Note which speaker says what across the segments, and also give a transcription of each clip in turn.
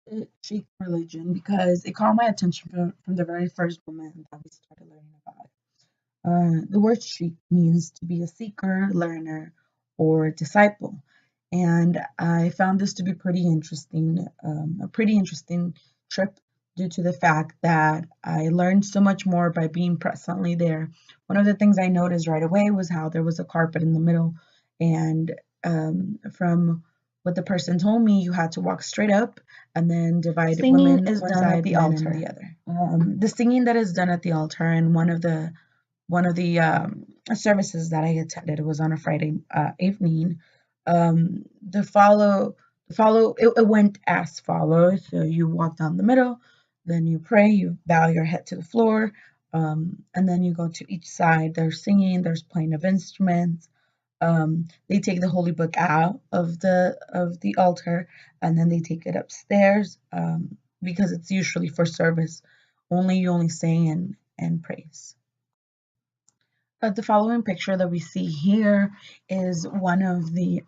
Speaker 1: The Sikh religion because it caught my attention from the very first moment that we started learning about it. The word Sikh means to be a seeker, learner, or disciple. And I found this to be pretty interesting, a pretty interesting trip due to the fact that I learned so much more by being presently there. One of the things I noticed right away was how there was a carpet in the middle, and from what the person told me, you had to walk straight up and then divide
Speaker 2: Singing
Speaker 1: women
Speaker 2: is
Speaker 1: one
Speaker 2: done at
Speaker 1: side,
Speaker 2: the
Speaker 1: men in
Speaker 2: altar.
Speaker 1: the other. The singing that is done at the altar, and one of the services that I attended, it was on a Friday evening. The follow it went as follows. So you walk down the middle, then you pray, you bow your head to the floor, and then you go to each side. There's singing, there's playing of instruments. They take the holy book out of the altar, and then they take it upstairs, because it's usually for service. You only sing and praise. The following picture that we see here is one of the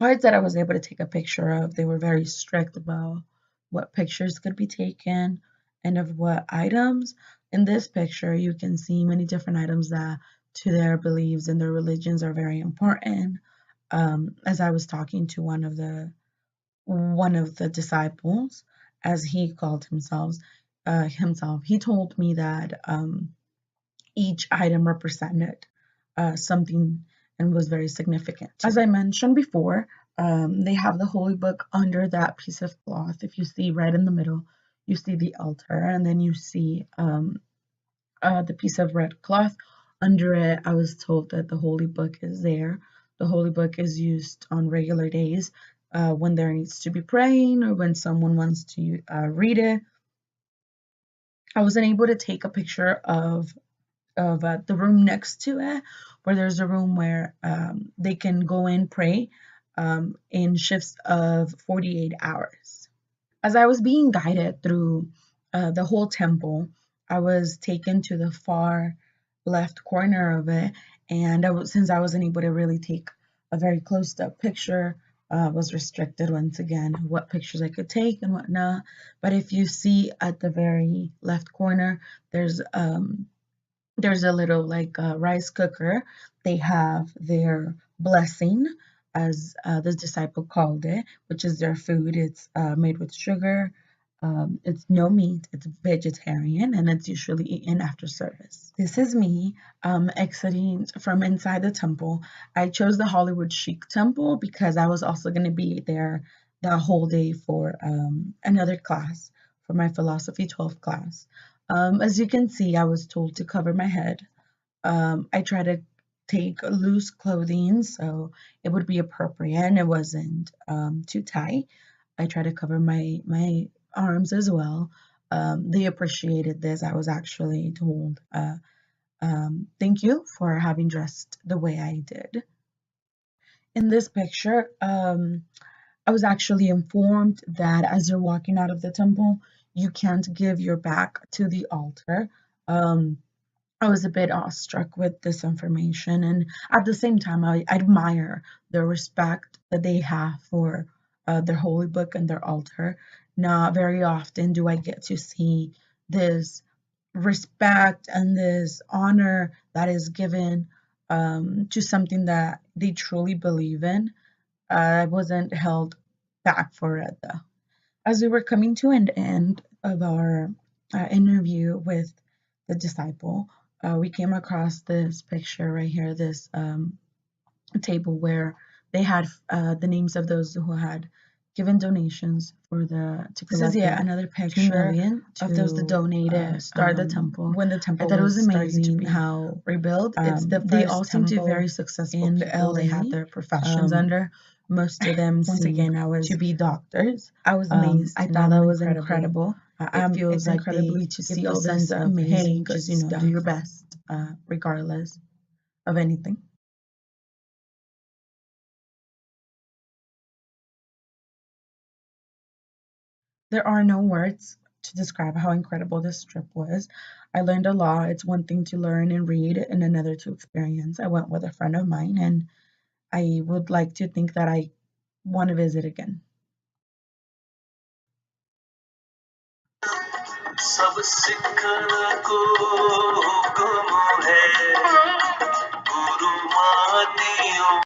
Speaker 1: parts that I was able to take a picture of. They were very strict about what pictures could be taken and of what items. In this picture, you can see many different items that to their beliefs and their religions are very important. As I was talking to one of the disciples, as he called himself, he told me that each item represented something and was very significant. As I mentioned before, they have the holy book under that piece of cloth. If you see right in the middle, you see the altar, and then you see the piece of red cloth under it. I was told that the holy book is there. The holy book is used on regular days when there needs to be praying or when someone wants to read it. I wasn't able to take a picture of the room next to it, where there's a room where they can go and pray in shifts of 48 hours. As I was being guided through the whole temple, I was taken to the far left corner of it, and since I wasn't able to really take a very close up picture, was restricted once again what pictures I could take and whatnot. But if you see at the very left corner, there's a little like rice cooker. They have their blessing, as the disciple called it, which is their food. It's made with sugar. It's no meat. It's vegetarian, and it's usually eaten after service. This is me exiting from inside the temple. I chose the Hollywood Chic Temple because I was also going to be there the whole day for another class, for my philosophy 12 class. As you can see, I was told to cover my head. I try to take loose clothing so it would be appropriate and it wasn't too tight. I try to cover my arms as well. They appreciated this. I was actually told, thank you for having dressed the way I did. In this picture, I was actually informed that as you're walking out of the temple, you can't give your back to the altar. Um, I was a bit awestruck with this information, and at the same time, I admire the respect that they have for their holy book and their altar. Not very often do I get to see this respect and this honor that is given to something that they truly believe in. I wasn't held back for it though. As we were coming to an end of our interview with the disciple, we came across this picture right here, this table where they had the names of those who had given donations for this is yet another picture of those that donated start the temple when the temple. I thought it was amazing how rebuilt. It's they all seem to be very successful in people. They had their professions under. Most of them once again I was to be doctors. I was amazed. I thought that was incredible. It feels it's like incredibly to see all this amazing, hey, just do your best, regardless of anything. There are no words to describe how incredible this trip was. I learned a lot. It's one thing to learn and read, and another to experience. I went with a friend of mine, and I would like to think that I want to visit again.
Speaker 2: सब सिखन को